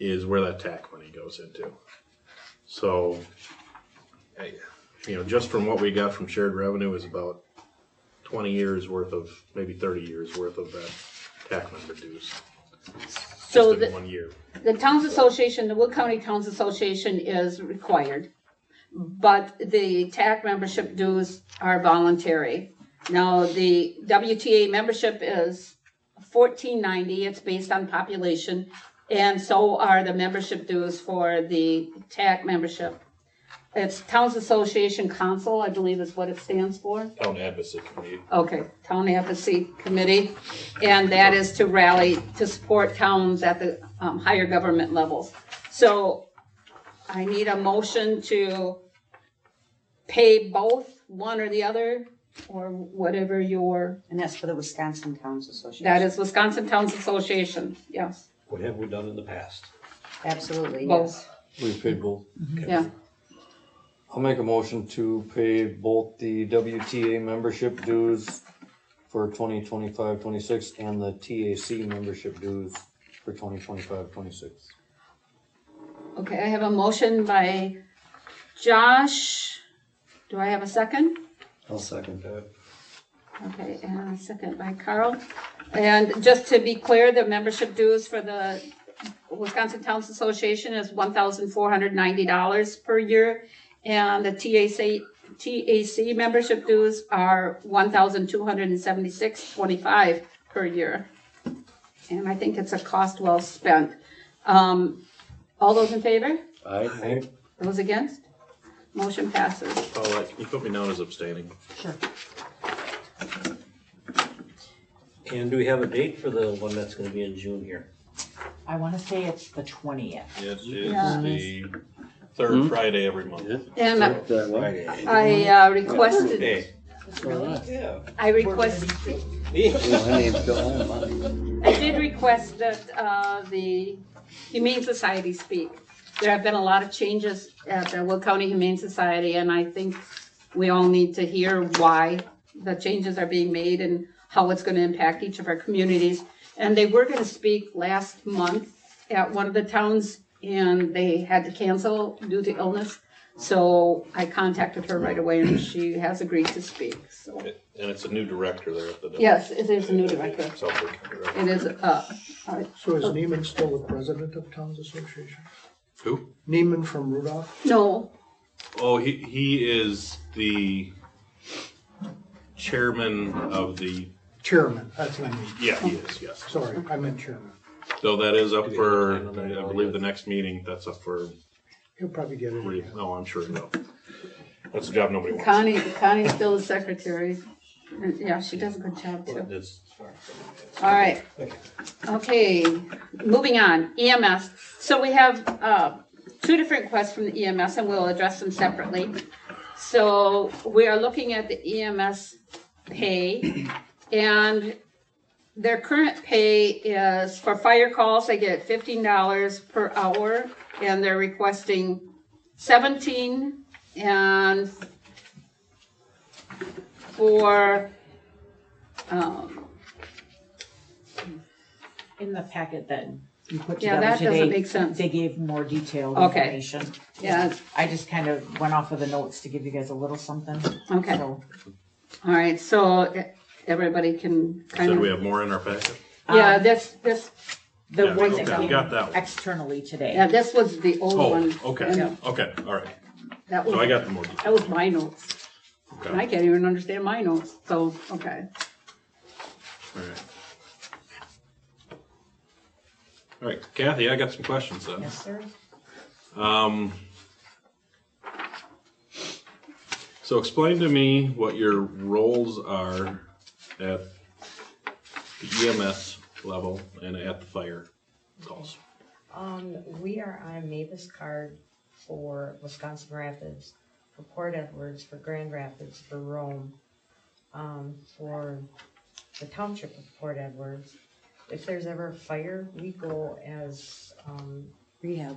is where that TAC money goes into. So, you know, just from what we got from shared revenue is about 20 years worth of, maybe 30 years worth of that TAC member dues. So Just in 1 year. the Towns Association, the Wood County Towns Association is required, but the TAC membership dues are voluntary. Now, the WTA membership is $14.90. It's based on population, and so are the membership dues for the TAC membership. It's Towns Association Council, I believe is what it stands for. Town Advocacy Committee. Okay, Town Advocacy Committee, and that is to rally, to support towns at the higher government levels. So I need a motion to pay both, one or the other, or whatever your, And that's for the Wisconsin Towns Association. that is Wisconsin Towns Association, yes, What have we done in the past? Absolutely, both, yes. We paid both. yeah. I'll make a motion to pay both the WTA membership dues for 2025-26 and the TAC membership dues for 2025-26. Okay, I have a motion by Josh. Do I have a second? I'll second that. Okay, and a second by Carl. And just to be clear, the membership dues for the Wisconsin Towns Association is $1,490 per year. And the TAC membership dues are $1,276.25 per year. And I think it's a cost well spent. All those in favor? Aye. Those against? Motion passes. Paula, can you put me down as abstaining? Sure. And do we have a date for the one that's gonna be in June here? I wanna say it's the 20th. It is Yeah. the third Friday every month. And That one? Friday. I requested, Hey. Yeah. I requested, Well, I need to go home, huh? I did request that the Humane Society speak. There have been a lot of changes at the Will County Humane Society, and I think we all need to hear why the changes are being made and how it's going to impact each of our communities. And they were going to speak last month at one of the towns, and they had to cancel due to illness. So I contacted her right away, and she has agreed to speak. So And it's a new director there at the. yes, it is a new director. Southwick director. It is So is Neiman still the president of Towns Association? Who? Neiman from Rudolph? no. Oh, he is the chairman of the, Chairman, that's what I mean. yeah, he is, yes. Sorry, I meant chairman. So that is up for, I believe the next meeting, that's up for He'll probably get it. again. No, I'm sure he will. That's a job nobody wants. Connie's still the secretary. And, yeah, she does a good job too. That's- All right. Okay, moving on, EMS. So we have, two different requests from the EMS and we'll address them separately. So we are looking at the EMS pay, and their current pay is, for fire calls, they get $15 per hour, and they're requesting 17, and for, In the packet that you put Yeah, together that today. doesn't make sense. They gave more detailed Okay. information. yeah, I just kind of went off of the notes to give you guys a little something. okay, So, all right, so everybody can kind Said of, we have more in our packet? yeah, um, this, the Yeah, one okay, that we came got that one. externally today. yeah, this was the old Oh, one. okay, Yeah. okay, all right. That So I was, got the more. that was my notes. And I Okay, can't even understand my notes, so, okay. all right. All right, Kathy, I got some questions then. Yes, sir. So explain to me what your roles are at the EMS level and at the fire calls. We are on Mavis card for Wisconsin Rapids, for Port Edwards, for Grand Rapids, for Rome, for the township of Port Edwards. If there's ever a fire, we go as, Rehab.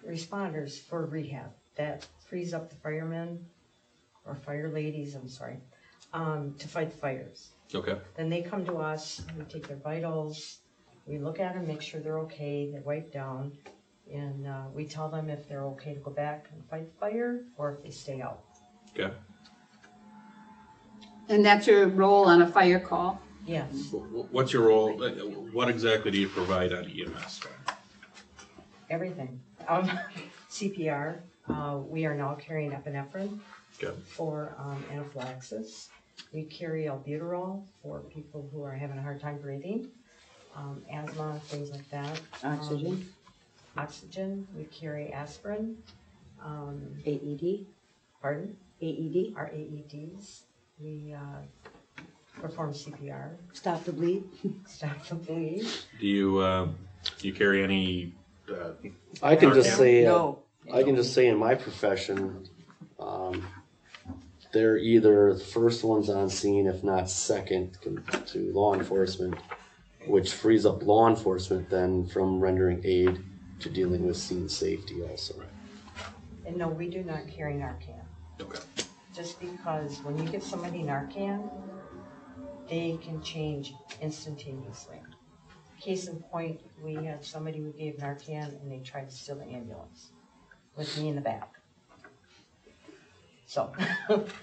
responders for rehab. That frees up the firemen, or fire ladies, I'm sorry, to fight the fires. Okay, Then they come to us, we take their vitals, we look at them, make sure they're okay, they're wiped down, and we tell them if they're okay to go back and fight the fire, or if they stay out. okay. And that's your role on a fire call? Yes, What's your role, what exactly do you provide on EMS? everything. CPR, we are now carrying epinephrine Okay. for anaphylaxis. We carry albuterol for people who are having a hard time breathing, asthma, things like that. Oxygen, Oxygen, we carry aspirin, AED, pardon? AED, Our AEDs. We perform CPR, stop the bleed. stop the bleed. Do you carry any, I can just Narcan? say, No. I can just say in my profession, they're either the first ones on scene, if not second to law enforcement, which frees up law enforcement then from rendering aid to dealing with scene safety also. And no, we do not carry Narcan. okay, Just because when you give somebody Narcan, they can change instantaneously. Case in point, we had somebody who gave Narcan and they tried to steal the ambulance with me in the back. So,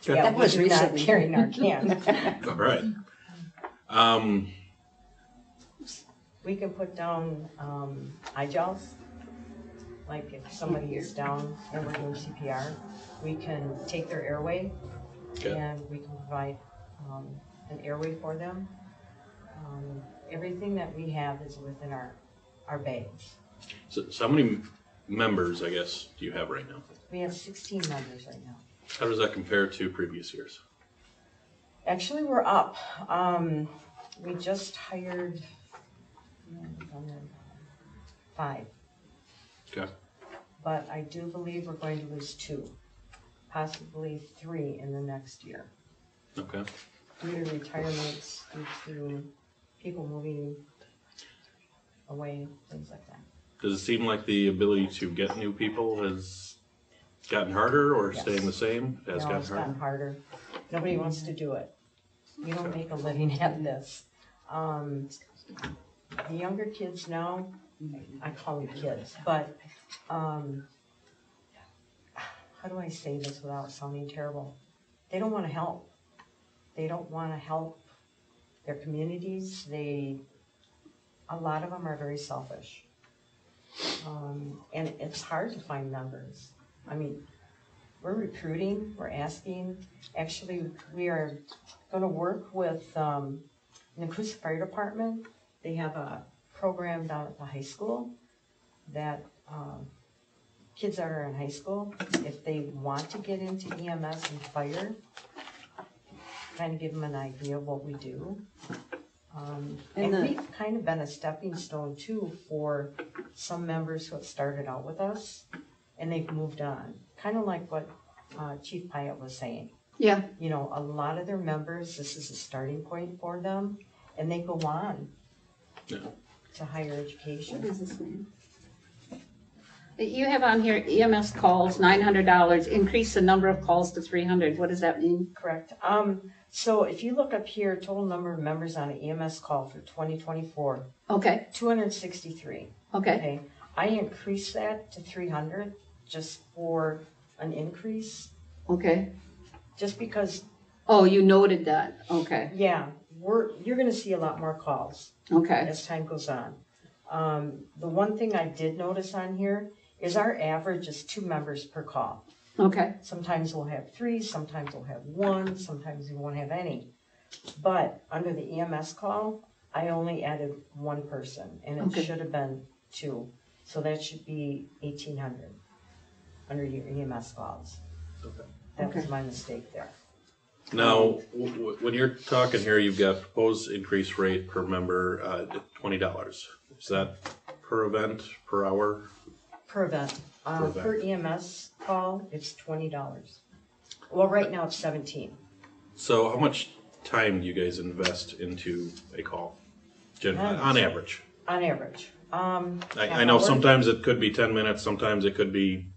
yeah, That was we do not recently. carry Narcan. all right. We can put down eye gels. Like if somebody is down and we're doing CPR, we can take their airway Okay. and we can provide an airway for them. Everything that we have is within our bags. So how many members, I guess, do you have right now? We have 16 members right now. How does that compare to previous years? Actually, we're up. We just hired 5, Okay, but I do believe we're going to lose 2, possibly 3 in the next year. okay. Due to retirements, due to people moving away, things like that. Does it seem like the ability to get new people has gotten harder or Yes. staying the same? Has No, gotten it's harder? gotten harder. Nobody wants to do it. You don't make a living at this. The younger kids now, I call them kids, but how do I say this without sounding terrible? They don't want to help. They don't want to help their communities. A lot of them are very selfish. And it's hard to find members. I mean, we're recruiting, we're asking. Actually, we are gonna work with Nakusa Fire Department. They have a program down at the high school that kids that are in high school, if they want to get into EMS and fire, kind of give them an idea of what we do. And we've kind of been a stepping stone too for some members who have started out with us and they've moved on. Kind of like what Chief Pyatt was saying. Yeah, You know, a lot of their members, this is a starting point for them, and they go on to higher what education. is this name? You have on here EMS calls, $900, increase the number of calls to 300. What does that mean? Correct. So if you look up here, total number of members on an EMS call for 2024, Okay, 263. okay, Okay, I increased that to 300 just for an increase, okay. just because, Oh, you noted that, okay, yeah, you're gonna see a lot more calls okay, as time goes on. The one thing I did notice on here is our average is 2 members per call. okay, Sometimes we'll have 3, sometimes we'll have 1, sometimes we won't have any. But under the EMS call, I only added 1 person, and it Okay. should have been 2. So that should be 1,800 under your EMS calls. That was Okay. my mistake there. Now, when you're talking here, you've got proposed increase rate per member, $20. Is that per event, per hour? Per event. Per event. Per EMS call, it's $20. Well, right now it's 17. So how much time do you guys invest into a call? On average? On average. I know sometimes it could be 10 minutes, sometimes it could be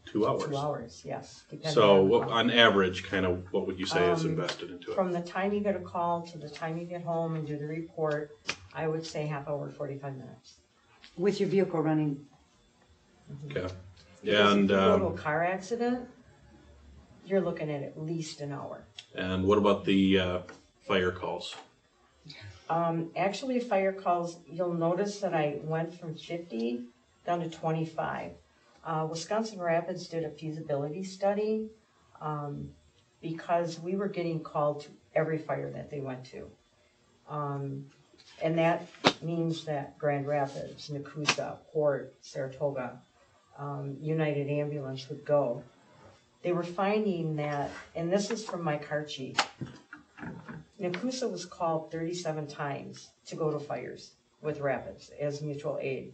2 hours. 2 hours, yes. depending So on the call. on average, kind of what would you say is Um, invested into it? From the time you get a call to the time you get home and do the report, I would say half hour, 45 minutes. With your vehicle running. Okay. Because And, if you go to a car accident, you're looking at least an hour. and what about the fire calls? Actually, fire calls, you'll notice that I went from 50 down to 25. Wisconsin Rapids did a feasibility study because we were getting called to every fire that they went to. And that means that Grand Rapids, Nakusa, Port, Saratoga, United Ambulance would go. They were finding that, and this is from my car chief, Nakusa was called 37 times to go to fires with Rapids as mutual aid.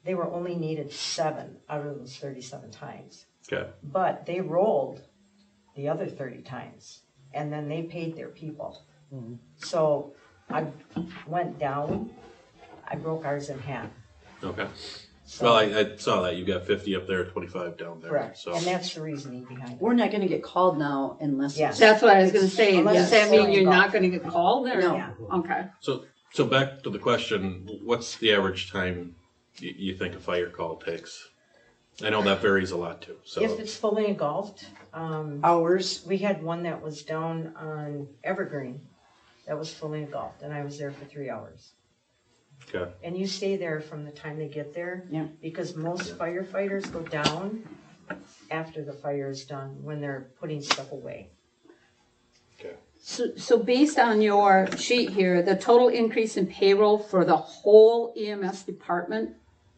They were only needed 7 out of those 37 times. Okay. But they rolled the other 30 times, and then they paid their people. So I went down, I broke ours in half. Okay. So- Well, I saw that. You got 50 up there, 25 down there. Correct, So and that's the reasoning behind it. We're not gonna get called now unless. Yes. that's what I was gonna say, Unless does that it's mean phone you're call. not gonna get called, or? No. Yeah. Okay, So back to the question, what's the average time you think a fire call takes? I know that varies a lot too, so. If it's fully engulfed, Hours. we had one that was down on Evergreen that was fully engulfed, and I was there for 3 hours. Okay. And you stay there from the time they get there. Yeah. Because most firefighters go down after the fire is done, when they're putting stuff away. so based on your sheet here, the total increase in payroll for the whole EMS department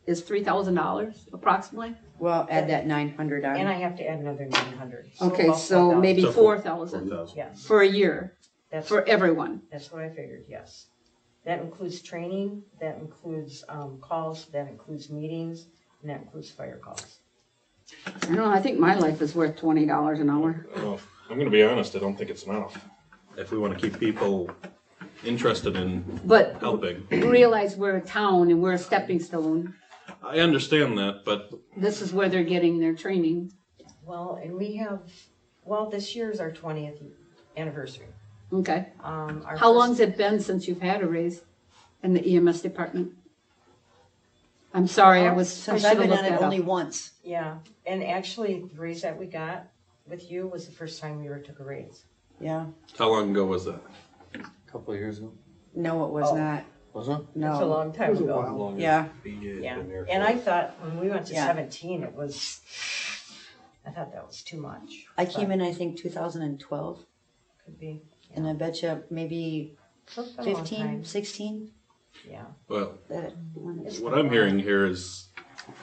is $3,000 approximately? Well, add that 900 And I on. have to add another 900. Okay, about so 4,000. maybe So 4,000 4,000. Yes, for a year, that's, for everyone. that's what I figured, yes. That includes training, that includes calls, that includes meetings, and that includes fire calls. I don't know, I think my life is worth $20 an hour. Well, I'm gonna be honest, I don't think it's enough. If we wanna keep people interested in But helping. realize we're a town and we're a stepping stone. I understand that, but This is where they're getting their training. Well, and we have, this year is our 20th anniversary. Okay. Our How first- long's it been since you've had a raise in the EMS department? I'm sorry, I Since should I've have been looked on it that only up. once. Yeah, and actually, the raise that we got with you was the first time we ever took a raise. Yeah. how long ago was that? A couple of years ago. No, it was Oh. not. Was it? That's a No. long time It was a ago. while. Yeah. Yeah, and I thought when we went to Yeah. 17, I thought that was too much. I came in, I think, 2012, Could be. and I bet you maybe So it's been a long 15, time. 16. Yeah. Well, That, It's what been a I'm while. hearing here is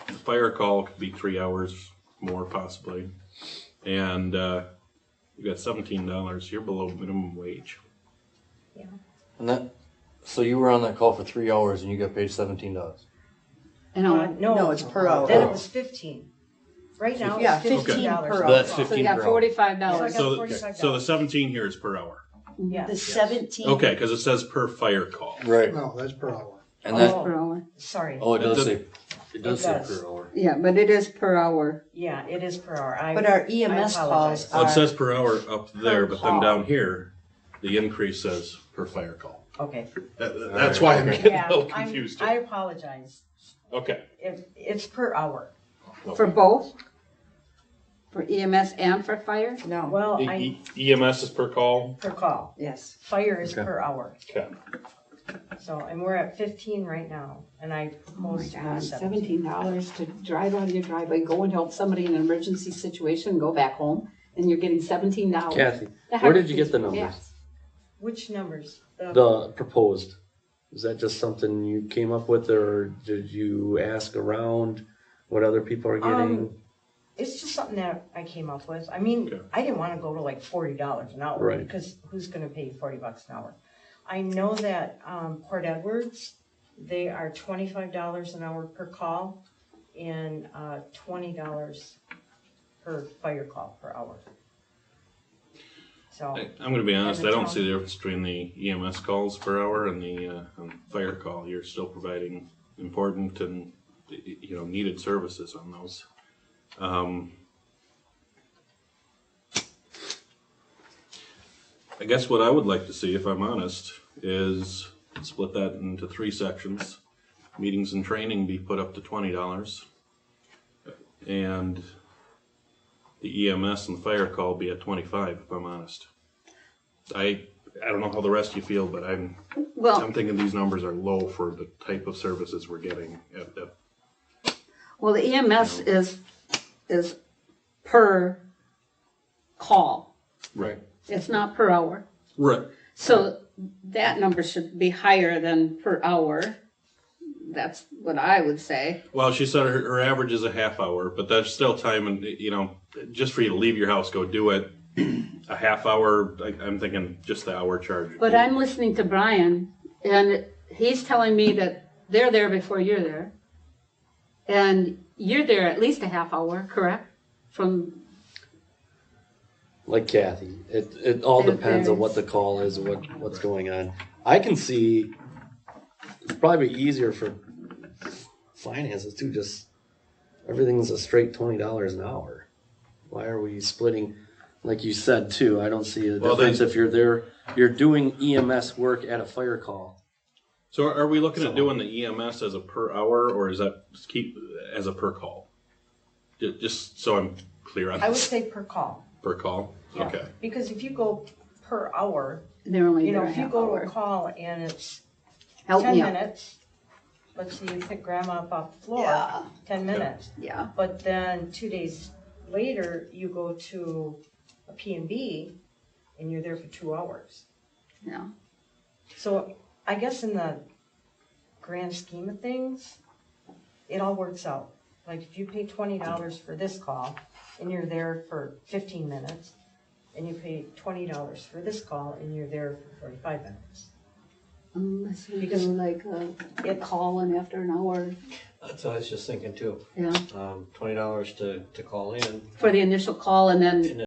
the fire call could be 3 hours more possibly. And, you got $17, you're below minimum wage. And that, so you were on that call for 3 hours and you got paid $17. You know, No, it's per hour. Then it was 15. Right now, Yeah, it's 15 $15 per So hour. that's so 15 you got per hour. $45. So I So, got the- $45. so the 17 here is per hour. Yes. The 17. Okay, because it says per fire call. Right. No, that's per hour. And that, Per hour. Sorry. oh, it does It say, it does say does. per hour. Yeah, but it is per hour. Yeah, it is per hour. But our EMS I calls apologize. Well, it are, says per hour up there, but then call. down here, the increase says per fire call. Okay. That's why I'm getting a Yeah, little confused. I apologize. Okay. It's per hour. For both? For EMS and for fire? no, Well, EMS is per call? per call. yes. Fire is Okay. per hour. Okay. So, and we're at 15 right now, and I Oh my proposed to go God, to 17. $17 to drive out of your driveway, go and help somebody in an emergency situation, go back home, and you're getting $17. Kathy, The where did you heart get the pays for numbers? gas. Which numbers? The proposed. Is that just something you came up with, or did you ask around what other people are getting? It's just something that I came up with. I mean, Okay. I didn't want to go to like $40 an hour Right. because who's going to pay $40 an hour? I know that Port Edwards, they are $25 an hour per call and $20 per fire call per hour. So, I'm gonna be honest, And I the don't town- see the difference between the EMS calls per hour and the fire call. You're still providing important and, needed services on those. I guess what I would like to see, if I'm honest, is split that into 3 sections. Meetings and training be put up to $20. And the EMS and the fire call be at 25, if I'm honest. I don't know how the rest of you feel, but I'm Well, thinking these numbers are low for the type of services we're getting at well, the EMS is per call. Right. It's not per hour. Right. So that number should be higher than per hour. That's what I would say. Well, she said her average is a half hour, but that's still time and, just for you to leave your house, go do it. A half hour, I'm thinking just the hour charge. But I'm listening to Brian, and he's telling me that they're there before you're there. And you're there at least a half hour, correct? From, Like Kathy, it all It depends on what varies. the call is, what's going on. I can see it'd probably be easier for finances too. Just everything's a straight $20 an hour. Why are we splitting? Like you said too, I don't see a Well, difference if you're there. You're doing EMS work at a fire call. So are we looking at doing the EMS as a per hour, or is that just keep as a per call? Just so I'm clear on I would this. say per call. Per call? Yeah. Okay. Because if you go per hour, they're only there a if you half go to hour. a call and it's Help 10 me out. minutes, let's say you pick grandma up off the floor, Yeah. 10 minutes. Yeah, But then 2 days later, you go to a P&B and you're there for 2 hours. yeah. So I guess in the grand scheme of things, it all works out. Like if you pay $20 for this call and you're there for 15 minutes, and you pay $20 for this call and you're there for 45 minutes. Unless we Because do like a call in after an hour, That's what I was just thinking too. yeah, $20 to call in. for the initial call and then